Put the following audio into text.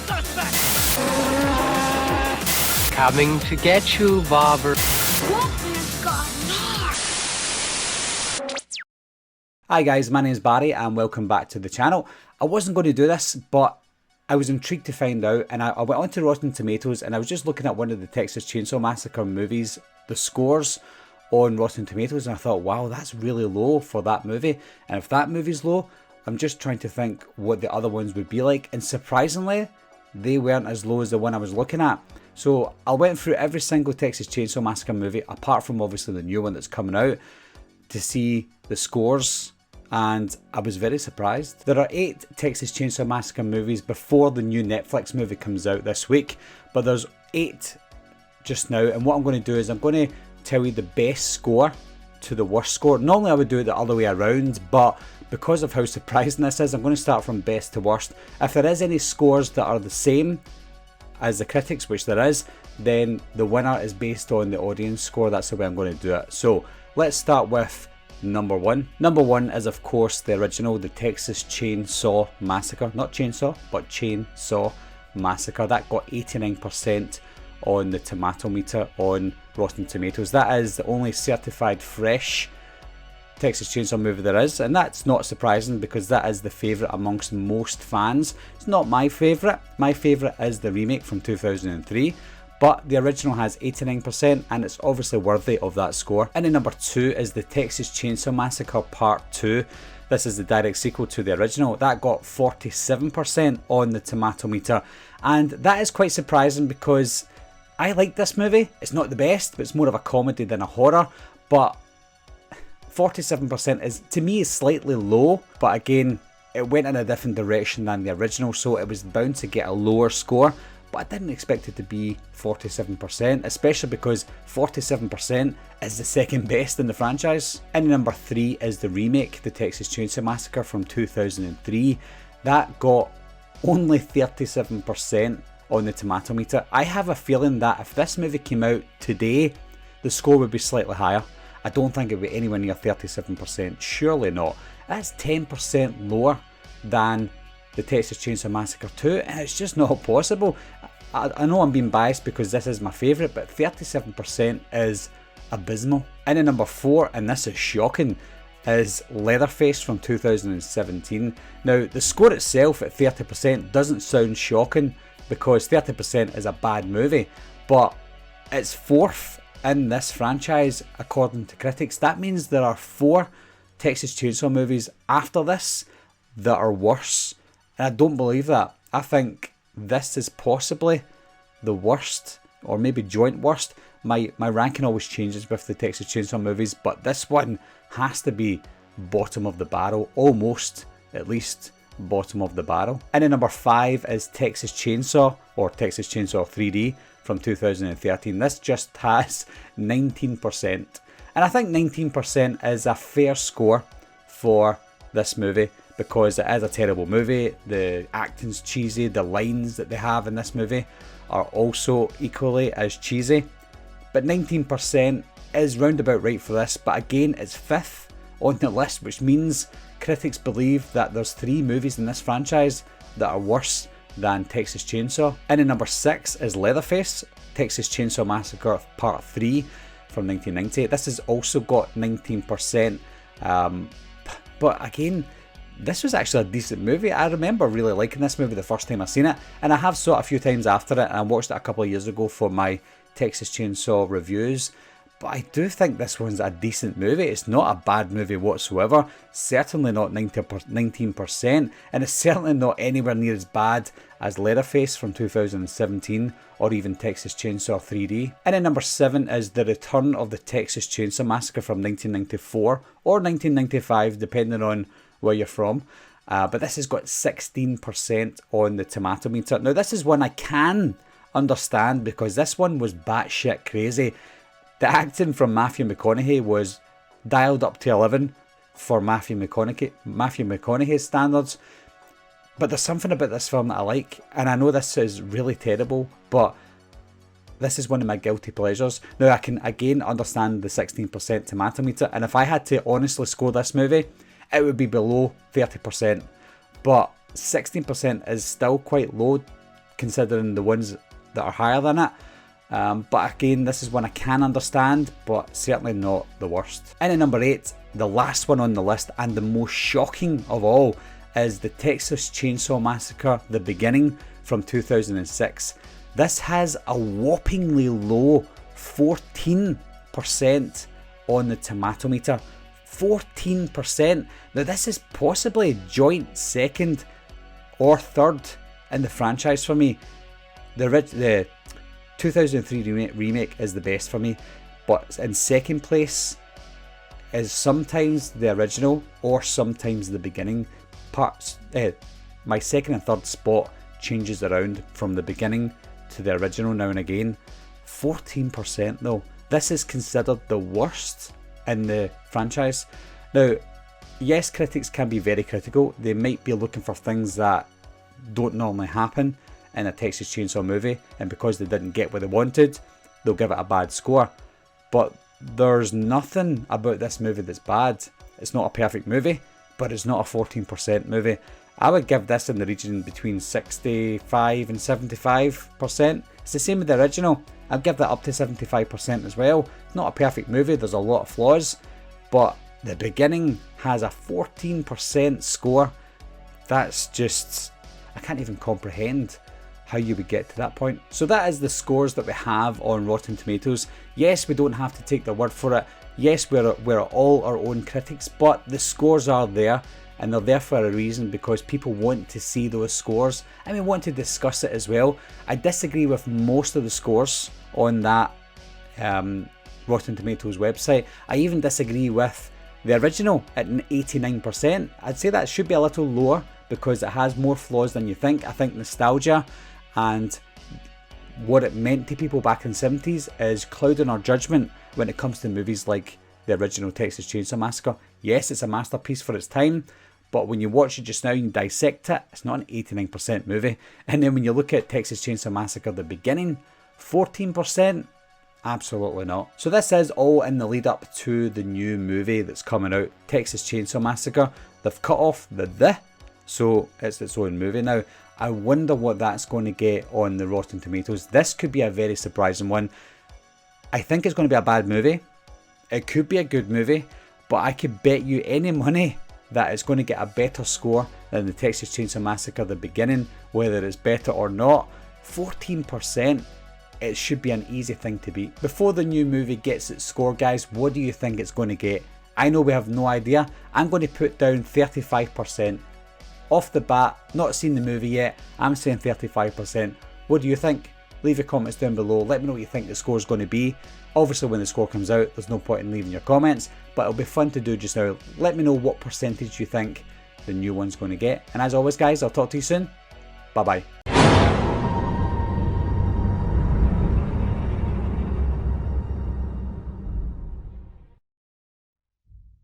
suspect! Coming to get you, Bobber. Hi guys, my name is Barry and welcome back to the channel. I wasn't going to do this, but I was intrigued to find out, and I went onto Rotten Tomatoes and I was just looking at one of the Texas Chainsaw Massacre movies, the scores on Rotten Tomatoes, and I thought, wow, that's really low for that movie. And if that movie's low, I'm just trying to think what the other ones would be like, and surprisingly, they weren't as low as the one I was looking at. So I went through every single Texas Chainsaw Massacre movie, apart from obviously the new one that's coming out, to see the scores, and I was very surprised. There are 8 Texas Chainsaw Massacre movies before the new Netflix movie comes out this week, but there's 8 just now, and what I'm going to do is I'm going to tell you the best score to the worst score. Normally I would do it the other way around, but because of how surprising this is, I'm going to start from best to worst. If there is any scores that are the same as the critics, which there is, then the winner is based on the audience score. That's the way I'm going to do it. So let's start with number 1. Number 1 is of course the original, the Texas Chainsaw Massacre. Not chainsaw, but Chainsaw Massacre. That got 89% on the tomato meter on Rotten Tomatoes. That is the only certified fresh Texas Chainsaw movie there is, and that's not surprising because that is the favourite amongst most fans. It's not my favourite. My favourite is the remake from 2003. But the original has 89% and it's obviously worthy of that score. And then number 2 is the Texas Chainsaw Massacre Part 2. This is the direct sequel to the original. That got 47% on the tomato meter. And that is quite surprising because I like this movie. It's not the best, but it's more of a comedy than a horror. But 47% is, to me, is slightly low. But again, it went in a different direction than the original, so it was bound to get a lower score. But I didn't expect it to be 47%, especially because 47% is the second best in the franchise. And number 3 is the remake, the Texas Chainsaw Massacre from 2003. That got only 37% on the tomato meter. I have a feeling that if this movie came out today, the score would be slightly higher. I don't think it would be anywhere near 37%, surely not. That's 10% lower than the Texas Chainsaw Massacre 2, and it's just not possible. I know I'm being biased because this is my favourite, but 37% is abysmal. And then number 4, and this is shocking, is Leatherface from 2017. Now, the score itself at 30% doesn't sound shocking because 30% is a bad movie, but it's 4th in this franchise according to critics. That means there are 4 Texas Chainsaw movies after this that are worse. And I don't believe that. I think this is possibly the worst, or maybe joint worst. My ranking always changes with the Texas Chainsaw movies, but this one has to be bottom of the barrel, almost at least bottom of the barrel. And then number 5 is Texas Chainsaw, or Texas Chainsaw 3D from 2013. This just has 19%. And I think 19% is a fair score for this movie, because it is a terrible movie. The acting's cheesy, the lines that they have in this movie are also equally as cheesy. But 19% is roundabout right for this, but again, it's 5th on the list, which means critics believe that there's 3 movies in this franchise that are worse than Texas Chainsaw. And then number 6 is Leatherface, Texas Chainsaw Massacre Part 3 from 1990. This has also got 19%, but again, this was actually a decent movie. I remember really liking this movie the first time I seen it, and I have saw it a few times after it, and I watched it a couple of years ago for my Texas Chainsaw reviews. But I do think this one's a decent movie. It's not a bad movie whatsoever. Certainly not 19%, and it's certainly not anywhere near as bad as Leatherface from 2017 or even Texas Chainsaw 3D. And then number 7 is The Return of the Texas Chainsaw Massacre from 1994 or 1995, depending on where you're from. But this has got 16% on the tomato meter. Now, this is one I can understand because this one was batshit crazy. The acting from Matthew McConaughey was dialed up to 11 for Matthew McConaughey's standards. But there's something about this film that I like, and I know this is really terrible, but this is one of my guilty pleasures. Now, I can again understand the 16% tomato meter, and if I had to honestly score this movie, it would be below 30%. But 16% is still quite low considering the ones that are higher than it. But again, this is one I can understand, but certainly not the worst. And at number 8, the last one on the list and the most shocking of all is the Texas Chainsaw Massacre, The Beginning from 2006. This has a whoppingly low 14% on the tomato meter. 14%. Now this is possibly joint second or third in the franchise for me. The 2003 remake is the best for me, but in second place is sometimes the original or sometimes The Beginning. Parts, my second and third spot changes around from The Beginning to the original now and again. 14% though. This is considered the worst in the franchise. Now, yes, critics can be very critical. They might be looking for things that don't normally happen in a Texas Chainsaw movie, and because they didn't get what they wanted, they'll give it a bad score. But there's nothing about this movie that's bad. It's not a perfect movie, but it's not a 14% movie. I would give this in the region between 65 and 75%. It's the same with the original. I'd give that up to 75% as well. It's not a perfect movie, there's a lot of flaws, but The Beginning has a 14% score. That's just, I can't even comprehend how you would get to that point. So that is the scores that we have on Rotten Tomatoes. Yes, we don't have to take their word for it. Yes, we're all our own critics, but the scores are there, and they're there for a reason, because people want to see those scores and we want to discuss it as well. I disagree with most of the scores on that Rotten Tomatoes website. I even disagree with the original at an 89%. I'd say that should be a little lower because it has more flaws than you think. I think nostalgia and what it meant to people back in the 70s is clouding our judgment when it comes to movies like the original Texas Chainsaw Massacre. Yes, it's a masterpiece for its time, but when you watch it just now and you dissect it, it's not an 89% movie. And then when you look at Texas Chainsaw Massacre The Beginning, 14%? Absolutely not. So this is all in the lead up to the new movie that's coming out, Texas Chainsaw Massacre. They've cut off the, so it's its own movie now. I wonder what that's going to get on the Rotten Tomatoes. This could be a very surprising one. I think it's going to be a bad movie. It could be a good movie, but I could bet you any money that it's going to get a better score than the Texas Chainsaw Massacre The Beginning, whether it's better or not. 14%. It should be an easy thing to beat. Before the new movie gets its score, guys, what do you think it's going to get? I know we have no idea. I'm going to put down 35%. Off the bat, not seen the movie yet, I'm saying 35%. What do you think? Leave your comments down below. Let me know what you think the score is going to be. Obviously when the score comes out, there's no point in leaving your comments, but it'll be fun to do just now. Let me know what percentage you think the new one's going to get. And as always guys, I'll talk to you soon. Bye bye.